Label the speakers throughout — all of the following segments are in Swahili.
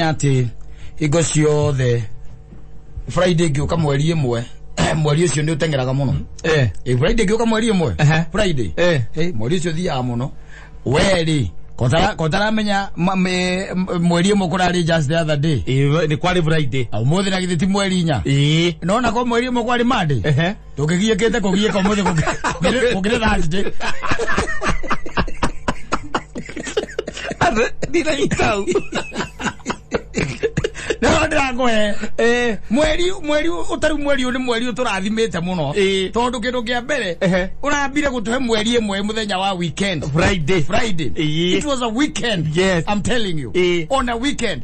Speaker 1: nyati igo ciothe Friday ngioka mweri imwe mweri ucio ndi utengeraga muno Friday ngioka mweri imwe Friday mweri ucio thia muno weri kotara menya mweri imwe kurari just the other day
Speaker 2: ni kwali Friday
Speaker 1: umuthi na githiti mweri inya no na ko mweri imwe kwali Monday tukigiekete kugieka umuthi kugire Thursday
Speaker 2: dina itau
Speaker 1: no ndagwe mweri utari mweri uri mweri uturathimete muno tondu kindu kia mbere urambire gutuhe mweri imwe muthenya wa weekend Friday it was a weekend
Speaker 2: yes
Speaker 1: I'm telling you on a weekend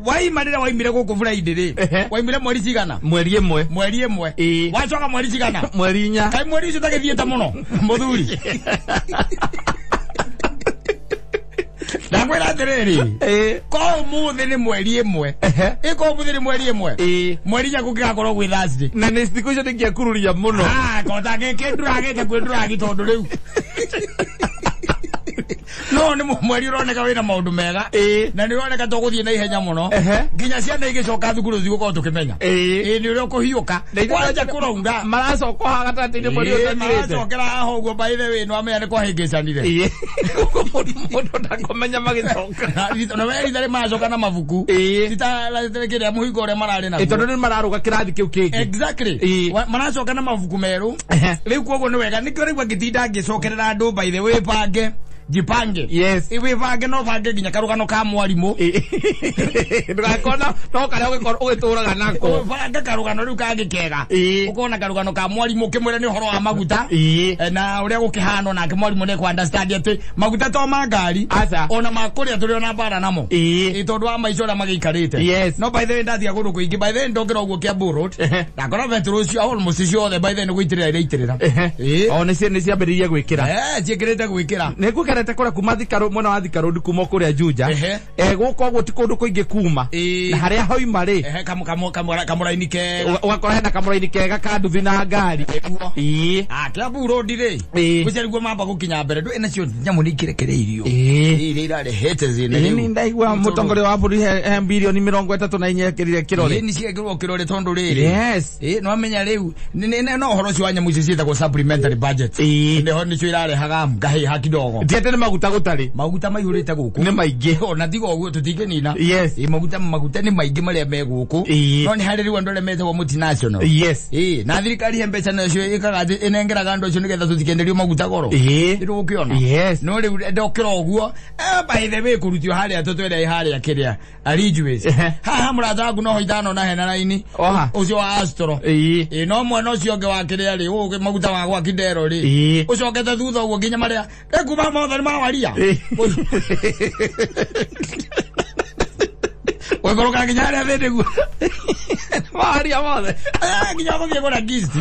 Speaker 1: waimire guku Friday ri waimire mweri cigana
Speaker 2: mweri imwe
Speaker 1: wacoka mweri cigana
Speaker 2: mweri inya
Speaker 1: kai mweri ucio tagithiete muno muthuri Nakwira atiriri ko umuthi ni mweri imwe iko umuthi ni mweri imwe mweri ya kugakorwo gwi Thursday
Speaker 2: na ni siku icio ningiakururia muno
Speaker 1: kota geke nduragete kwenduragi tondu riu no ni mweri uroneka wina maundu mega na ni uroneka tuguthie na ihenya muno nginya ciana igicoka thukuru thiguko tukimenya ni uri kuhiuka kwanja kuraunda
Speaker 2: maracoka hagatati-ini mweri uthirite
Speaker 1: maracokera haho uguo by the way no amenya ni kwahingicanire
Speaker 2: mundu ndakomenya magicoka
Speaker 1: no weri thari macoka na mabuku titakiria muhingo uria marari na
Speaker 2: tondu ni mararuga kirathi kiu kingi
Speaker 1: exactly maracoka na mabuku meru riu koguo ni wega nikio riu agitinda ngicokerera andu by the way pange jipange
Speaker 2: yes
Speaker 1: iwe vange no vange ginya karugano ka mwarimu
Speaker 2: ndakona no kare ugituraga nako
Speaker 1: vange karugano riu kangikega ukona karugano ka mwarimu kimwira ni horo wa maguta na uria gukihano na mwarimu ne ku understand ati maguta to magari ona makuria turi ona bara namo tondu wa maico ra magikarite
Speaker 2: yes
Speaker 1: no by the way ndathia gundu kuingi by the way ndokira uguo kia burot ndakora vetro cio almost cio the by the way guitirira ireitirira
Speaker 2: ona ni ciambiririe gwikira
Speaker 1: ciekirite gwikira
Speaker 2: nikukerete kora kuma thikaru mwana wa thikaru ndi kuma kuria Juja guko guti kundu kuingi kuma na haria hoima ri kamuraini ke ugakora hena kamuraini kega ka nduthi na ngari
Speaker 1: kia burodi ri guceriguo mamba gukinya mbere ndu ena cio nyamu ni kirekereirio irare hete zine
Speaker 2: ni ndaigua mutongoria wa buri he bilioni 34 kirire kirore
Speaker 1: ni ciekirwo kirore tondu riri
Speaker 2: yes
Speaker 1: no amenya riu no horo cio anya muci cietagwo supplementary budget ndeho ni cio irare haga ngahi hakidogo
Speaker 2: tiete ni maguta gutari
Speaker 1: maguta maihurite guku
Speaker 2: ni maingi
Speaker 1: ona tigo uguo tutigenina
Speaker 2: yes
Speaker 1: maguta ni maingi maria me guku no ni hari riu andole mete wa multinational
Speaker 2: yes
Speaker 1: na thirikari mbeca nacio ikaga inengeraga andu acio nigetha tutikenderio maguta goro riu ukiona
Speaker 2: yes
Speaker 1: no riu ndokira uguo by the way kurutio haria tutwere haria kiria arijues haha murata waku no hoithano na hena raini ucio wa astro no mwana ucio nge wa kiria ri uge maguta wa gwa kindero ri ucokete thutha uguo nginya maria ekuba mothe mawaria Wegoroka nginya ria thindi
Speaker 2: mawaria mothe
Speaker 1: nginya guthie gura gift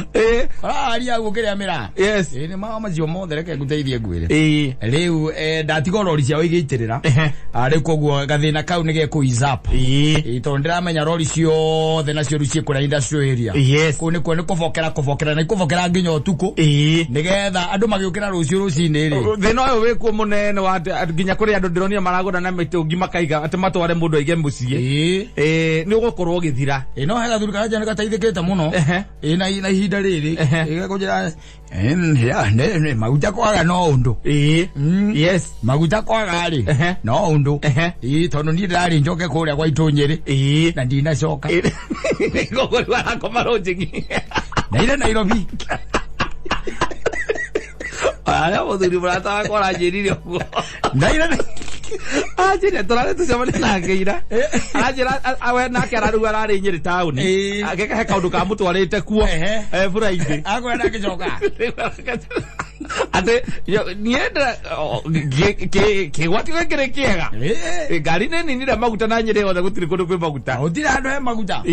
Speaker 1: aria gukiria mira
Speaker 2: yes
Speaker 1: ni mama macio mothe reke nguteithie ngwire riu ndatiga rori cia igiitirira ari koguo gathina kau ni ge kuizap tondu ndiramenya rori ciothe nacio rucie kura industrial area
Speaker 2: yes
Speaker 1: ku ni kuvokera na ikuvokera nginya utuku nigetha andu magiukira rucio rucini ri
Speaker 2: thina uyu wikuo munene wa nginya kuri andu ndironire maragura na mitungi makaiga ati matware mundu aige mucie ni ugukorwo githira
Speaker 1: no hega thurikari jana gataithikite muno na ihinda riri igakujira ne maguta kwaga no undu
Speaker 2: yes
Speaker 1: maguta kwaga ri no undu tondu ni ndari njoke kuria kwa itunyiri na ndina coka
Speaker 2: ngogori wa komarojingi
Speaker 1: na ile Nairobi
Speaker 2: ara muthuri murata wakwa aranjirire uguo
Speaker 1: ndaira
Speaker 2: ajire torare tucemane nake ira ajira awe nake araruga arari nyiri tauni ageka he kaundu ka mutwarite kuo Friday
Speaker 1: akwenda gicoka
Speaker 2: ate nienda ke wati wekere kiega gari nini nira maguta na nyire wothe gutiri kundu kwi maguta
Speaker 1: utira andu he maguta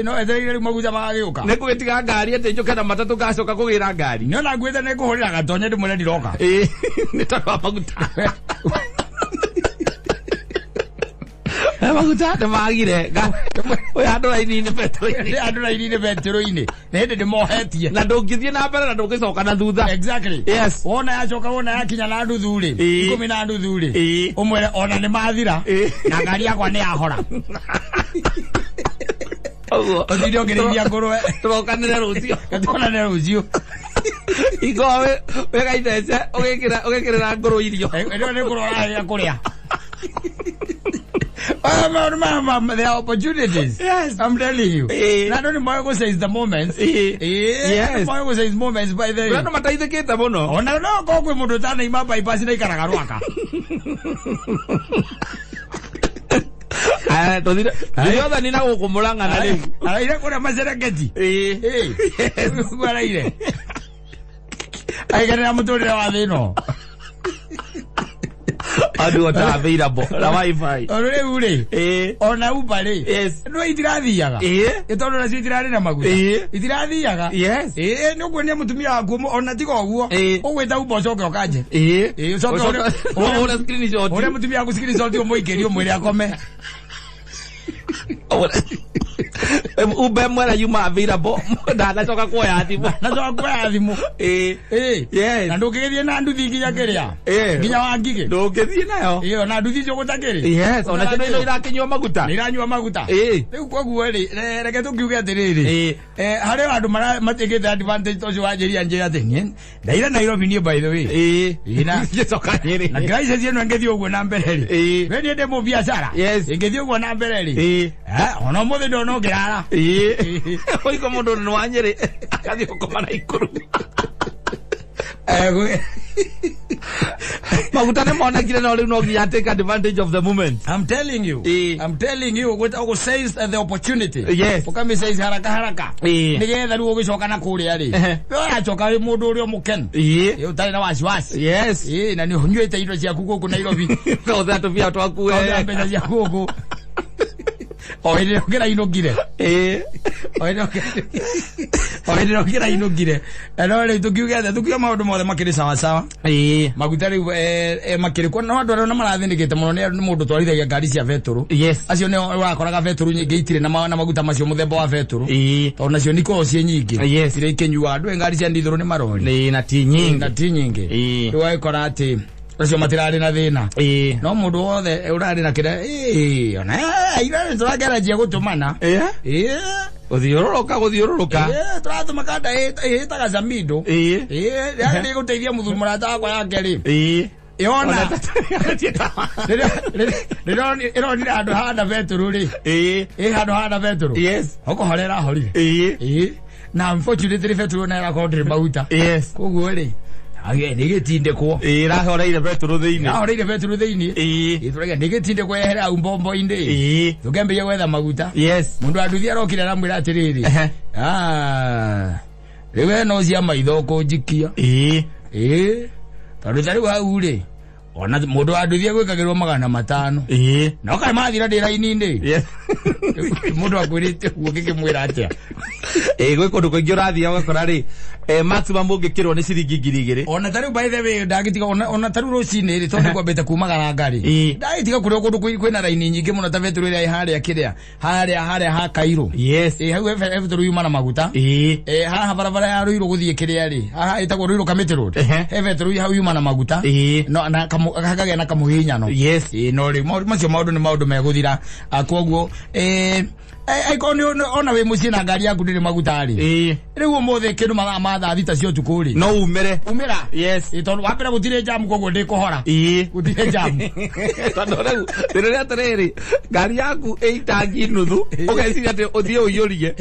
Speaker 1: no etheire maguta magagiuka
Speaker 2: ne kugetiga ngari ate njoke na matatu gacoka kugira ngari
Speaker 1: no na gwetha ne kuhurira gatonye ndimwe ndiroka
Speaker 2: ni tatu maguta maguta de magire we andora ini petro ini ne de mohetie na ndungithie na mbere na ndungicoka na thutha exactly yes wona yacoka wona yakinya na nduthu ri 10 na nduthu ri umwere ona ni mathira na ngari yakwa ni yahora Odio ngereria ngorwe turokanira rucio turokanira rucio igowe we gaitese ogekira ngoro irio ndio ni ngoro ya kuria Mama, there are opportunities. Yes, I'm telling you. Not only Moyo says the moments. Yes, Moyo says moments by the. No matter the kid, no. Oh no, go with Mudutana ima by passing Karagaruaka. Ndio nina kukumulanga na leo. Ila kuna maserengeti. Kwa ile. Aigana mutore wa thino. Adu ata available la wifi ore ure ona upare yes no itirathiaga itondo na citirari na maguta itirathiaga yes no kuonia mutumia waku ona tiga uguo ugwita uboco ke okanje ucoke ore screenshot ore mutumia waku screenshot umuikerie umwire akome ube mwera yuma available da nacoka kuoya thimu yes na ndukithie na nduthi nginya kiria nginya wangige ndukithie nayo iyo na nduthi cio gutakiri yes ona cio ino irakinywa maguta iranywa maguta riu koguo ri reke tukiuge atiriri hari andu matigite advantage tocio wanjiria njira atingi ndaira Nairobi ni by the way ina gicoka riri na crisis ino ngithie uguo na mbere ri we ndi mu biashara yes ngithie uguo na mbere ri ona mothe ndono ngirara oiko mundu ni wanyiri akathi gukomana ikuru maguta ne mona kile no no ya take advantage of the moment. I'm telling you what I says the opportunity yes ukami says haraka nigetha ru ugicoka na kuria ri yo achoka ri mundu uri omuken yo tari na wasiwasi yes na ni hunywete indo cia kuku Nairobi no that via twaku mbeza cia kuku oire ngira inogire oire ngira inogire ero le tukiuge tukiuma maundu mothe makiri sawa sawa maguta riu makiri ko no andu na marathindikite muno ni mundu twarithagia ngari cia veturu yes acio ne wakoraga veturu nyingi itire na maguta macio muthemba wa veturu to nacio niko cie nyingi yes ire kenyua andu ngari cia ndithuru ni marori na ti nyingi riu waikora ati acio matirari na thina no mundu wothe urari na kira ona ira turagera jia gutumana guthiururuka turatuma kanda itaga zamindo ndi guteithia muthuri murata wakwa yake ri yona iro andu hana veturu ri andu hana veturu yes hoko horera horire na unfortunately veturu na ra kodri maguta yes koguo ri age negetinde ko rahoreire veturu thiini turage negetinde ko ehera umbombo inde tugembe gwetha maguta yes mundu anduthia rokire na mwira atiriri rewe no cia maitho ko jikia tondu tari wa ure ona mundu anduthia gwikagirwo 500 no kai mathira ndira-ini ndi yes mundu akwirite guokike mwira atia gwe kundu kuingi urathia ugakora ri maximum ungikirwo ni ciringi 2,000 ona tari by the way ndagitiga ona tari rucini ri tondu kwambete kumagara ngari ndagitiga kurio kundu kwina raini nyingi muno ta veturu ria haria kiria haria ha Kairo yes hau veturu yuma na maguta haha barabara ya Ruiru guthie kiria ri haha itagwo Ruiru Kamiti Road veturu hau yuma na maguta no na kagage na kamuhinyano yes no ri macio maundu ni maundu meguthira koguo aikoni ona we mucie na ngari yaku ndiri maguta ri riu mothe kindu mathaa thita cio tukuri no umira yes tondu wapera gutire jam koguo ndi kuhora gutire jam tondu riu atiriri ngari yaku eitangi nuthu ugeciria ati uthie uiyurie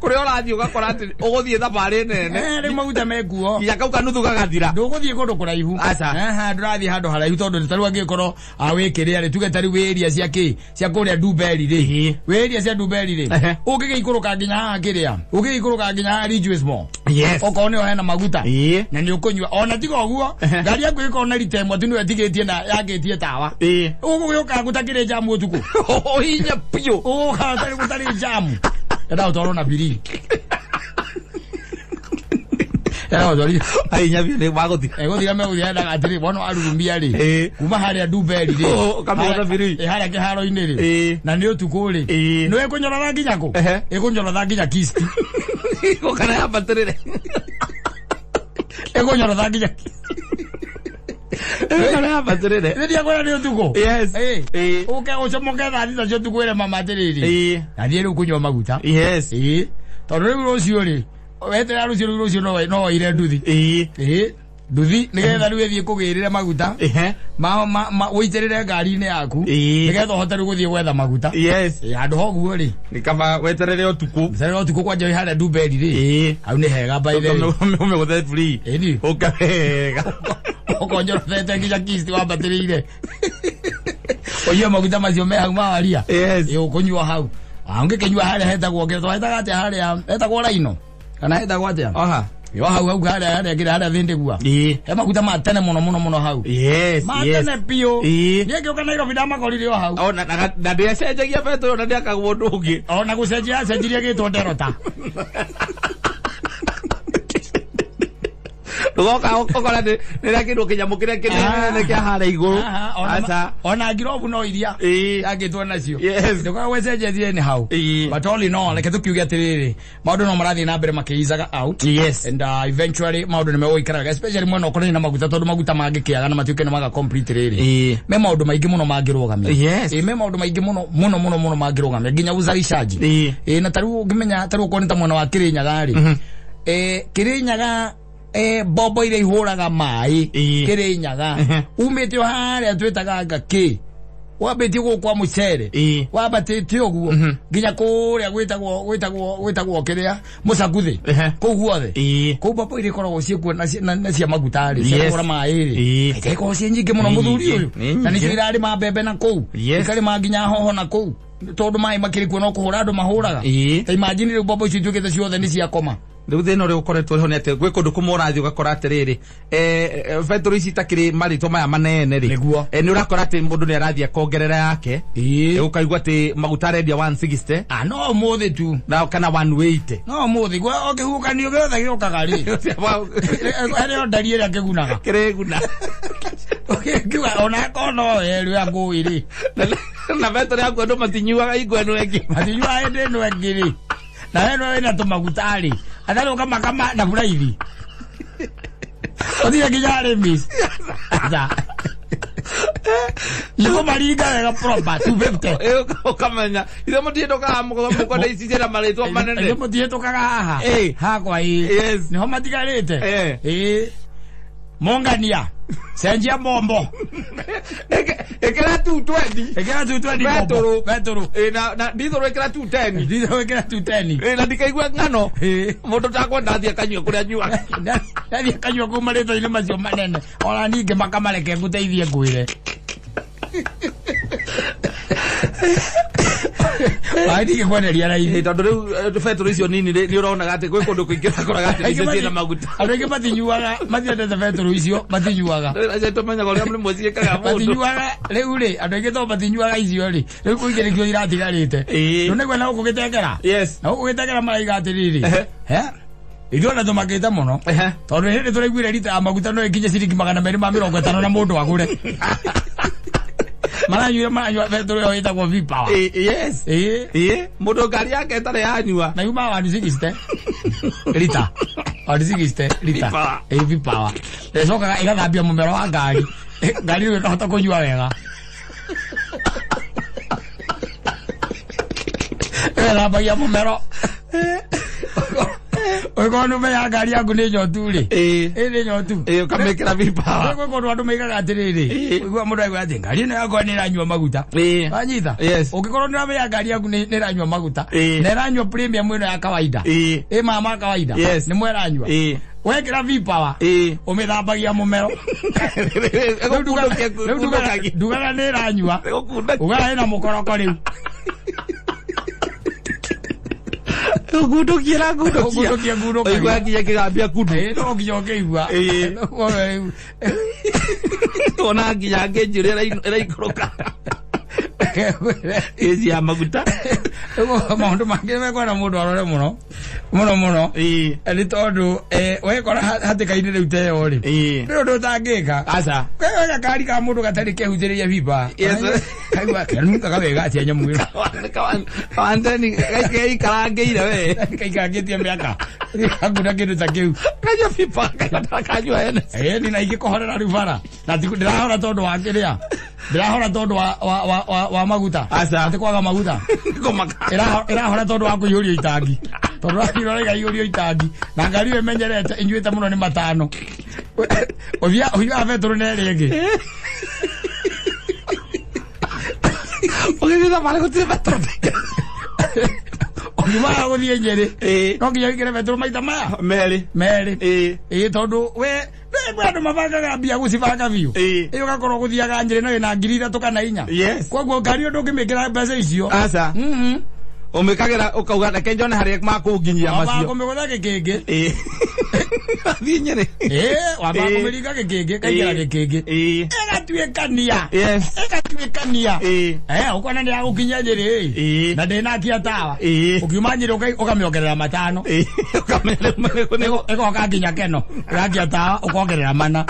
Speaker 2: kuria urathie ugakora ati uguthie thabari nene riu maguta mekuo nginya kau kanuthu gagathira nduguthie kundu kuraihu ndurathie handu haraihu tondu nitaru angikorwo awikire ri tuge tari wiria cia kuria Dubeli ri wiria cia Dubeli ri ugigeikuruka nginya haha kiria ugigeikuruka nginya haha Ridgeway yes okone hena maguta na ni ukunywa ona tiga uguo ngari yaku ikona ritemwa tu niwe tigetie na yagetie tawa uguyoka gutakire jamu utuku hinya pio kana gutari jamu nda utorona biri
Speaker 1: Dori.
Speaker 2: Ai nyabi ne magoti.
Speaker 1: Ego diga me udia da atiri bono arurumbia ri. Kuma hari aduberi ri.
Speaker 2: Kamera biri.
Speaker 1: Hari ke haro ine ri. Na ndio tukuri. No ekonyora thanginya ko. Ekonyora thanginya kisti.
Speaker 2: Ko kana ya batere.
Speaker 1: Ekonyora thanginya.
Speaker 2: Kana ya batere.
Speaker 1: Ndio kwa ndio tuko.
Speaker 2: Yes.
Speaker 1: Uke ochomoke thani ta tukwere mama tiriri. Na ndio ukunywa maguta.
Speaker 2: Yes.
Speaker 1: Tondu riu rucio ri. Wete ya rucio no ire nduthi. Nduthi nigetha riu ethie kugirire maguta. Ma witirire ngari-ini yaku. Nigetha uhote riu guthie gwetha maguta.
Speaker 2: Yes.
Speaker 1: Handu hoguo ri.
Speaker 2: Ni kama weterere utuku.
Speaker 1: Weterere utuku kwa njoi hara nduberi ri. Hau ni hega by the way.
Speaker 2: Umeguthe free.
Speaker 1: Eni.
Speaker 2: Ukahega.
Speaker 1: Ukonjora thete nginya kisti wambatirire. Oyo maguta macio me hau mawaria.
Speaker 2: Yes.
Speaker 1: Ukunyua hau. Angikinyua haria hetagwo ngeto hetaga atia haria hetagwo raino. Kana hetagwo atia?
Speaker 2: Aha.
Speaker 1: Yo hau haria ngira haria thindigua. He maguta ma tene muno hau.
Speaker 2: Yes.
Speaker 1: Ma tene pio. Niĩ uka Nairobi ndamakorire o hau.
Speaker 2: Na ndĩacenjagia betũrũ na ndĩakagwo ũndũ ũngĩ.
Speaker 1: Na gũcenjia acenjirie gĩtwo nderota.
Speaker 2: Ugoka ukora nira kindu kinyamu kiria kinene kia hara iguru.
Speaker 1: Acha ona ngirobu no iria yagitwo nacio. Nduka wecenjetie ni hau. But all in all, like tukiuge atiriri maundu no marathi na mbere makiizaga out. Yes. And eventually maundu ni megoikaraga, especially mwana ukorani na maguta tondu maguta mangikiaga na matuike ni maga complete riri. Me maundu maingi muno mangirugamia. Yes. Me maundu maingi muno mangirugamia nginya uzalishaji. Na taru ungimenya taru ukonita mwana wa Kirinyaga ri. Kirinyaga bobo ile ihuraga mai Kirinyaga umete haria twetaga ngaki wabeti kwa mucere wabatete oguo nginya kuria gwitagwo kiria musaguthi ku guothe ku bobo ile koragwo ciekuo na cia maguta ri ciakura mai ri iteko cinyingi muno muthuri uyu na ni cirari ma bebe na ku ikari ma nginya hoho na ku tondu mai makiri kuo no kuhura andu mahuraga imagine ri bobo icio twikite ciothe ni cia koma.
Speaker 2: Riu thina uri ukoretwo ho ni ati gwe kundu kumurathi ugakora atiriri betũrũ ici takiri maritwa maya manene ri ni urakora ati mundu ni arathia kongerera yake ukaigua ati maguta rendia 160
Speaker 1: no muthi tu
Speaker 2: na kana 180
Speaker 1: no muthi gwe okihukanio giothe giokaga ri ari ndariere akigunaga
Speaker 2: kireguna
Speaker 1: kiwa ona kono riu angui ri
Speaker 2: na betũrũ yaku andu matinyuaga igwenu engi
Speaker 1: matinyuaga indi no engi ri na eno ina tumagutari adalo kama na buraithi odia kijare miss za yuko maringa wega proper 250
Speaker 2: ukamenya ile mutie toka muko na isi cera maritwa manene
Speaker 1: ile mutie toka haha ha kwa hii ni ho matigarite Mongania senjia bombo
Speaker 2: ekera 220
Speaker 1: betũrũ
Speaker 2: na ndithoro ekera 210 na ndikaigua ngano mundu takwa ndathia kanyua kuria nyua
Speaker 1: ndathia kanyua kuma rĩtwa-inĩ macio manene ona ningĩ makamareke nguteithie ngwĩre Waidi kweneria raithi
Speaker 2: tondu riu betũrũ icio nini ni uronaga ati gwe kundu kuingi ukoraga ati icio ciina maguta
Speaker 1: andu aingi matinyuaga matiendete betũrũ icio matinyuaga
Speaker 2: acha tumenyaga uria muri mwiciikaga mundu
Speaker 1: matinyuaga riu ri andu aingi to matinyuaga icio ri riu kuingirikio iratigarite no negwe na gugitegera na gugitegera maraiga atiriri Idona tumakite muno tondu hindi turaiguire rita ya maguta no ikinye ciringi 250 na mundu agure Maranyua betũrũ yo itagwo V-Power.
Speaker 2: Yes. Mundu ngari yake tare yanyua.
Speaker 1: Na yuma 160 lita. 160 lita. V-Power. Sokaga igathambia mumero wa ngari. Ngari ĩyo ĩkahota kũnyua wega. Ĩgathambagia mumero. Oiko ndume ya ngari yaku ni nyotu ri ni nyotu
Speaker 2: ukamekera V-Power
Speaker 1: gwe kondu andu maigaga atiriri igua mundu aigua ati ngari ino yakwa ni iranyua maguta wanyita ugikorwo ni ramenya ngari yaku ni iranyua maguta na iranyua premium ino ya kawaida mama kawaida ni mwe iranyua wekera V-Power umithambagia mumero ndugaga ni iranyua ugaga ina mukoroko riu
Speaker 2: gudukia oigua nginya kigambia kundu
Speaker 1: no nginya ũkĩigua
Speaker 2: ona nginya ngĩnjĩra ĩraikũrũka ĩci ya maguta
Speaker 1: ego maundu mangi mekwana mundu arore muno ni tondu wekora hatikaini riu teyo ri ni undu utangika
Speaker 2: aca
Speaker 1: kwega kari ka mundu gatari kehunjiriria biba kaigua kenuka kawega atia nyamu ino
Speaker 2: kawanteni kaikarangeire we
Speaker 1: kaikangitie miaka akuna kindu ta kiu
Speaker 2: kajo biba kajua ene
Speaker 1: ni na igikohorera riu bara na ndirahora tondu wa kiria ndirahora tondu wa maguta ati kwaga maguta irahora tondu wa kuihurio itangi tondu akirora ihurio itangi na ngari we menyerete inyuite muno ni matano ovia vetro nere ege
Speaker 2: ogithitha mari gutire vetro
Speaker 1: ogima guthie Nyeri no nginya wikire vetro maita maya meri tondu we andu mabangaga mbia gucibanga biu iyo gakorwo guthiaga Nyeri nayo na 3,000 kana 4 koguo ngari undu ngimikira mbeca icio
Speaker 2: aca umikagira ukauga na kenjone hari makunginyia macio
Speaker 1: bakumigutha gikingi
Speaker 2: athii Nyeri
Speaker 1: wabakumiriga gikingi kaingira gikingi egatuikania egatuikania ukona ni agukinya Nyeri na ndinakia tawa ukiuma Nyeri ukamiongerera matano ukamenya nginya keno urakia tawa ukongerera mana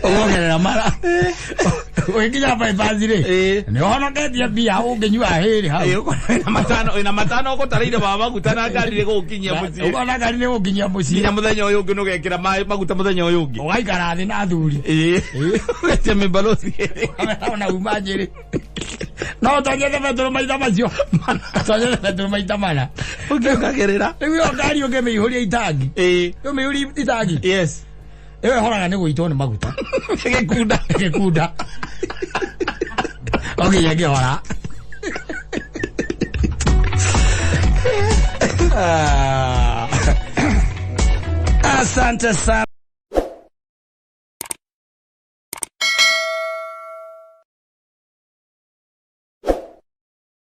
Speaker 1: ukongerera mara ukinya bypass ri ni honoketie bia unginyua hiri hau
Speaker 2: ina matano ugotareire baba maguta na ngari ri gukinyia muci
Speaker 1: ugona ngari ni gukinyia muci
Speaker 2: nya muthenya uyu ungi nugekira maguta muthenya uyu ungi
Speaker 1: ugaikara thi na thuri
Speaker 2: wete mibalosi
Speaker 1: na uma Nyeri no tonyete vetro maita macio tonyete vetro maita mana
Speaker 2: ukiongagerera
Speaker 1: riu ngari ungimiihuria itangi umiihuria itangi
Speaker 2: yes
Speaker 1: ewe horaga ni guitwo ni maguta gekunda ogiye ngihora asante sana.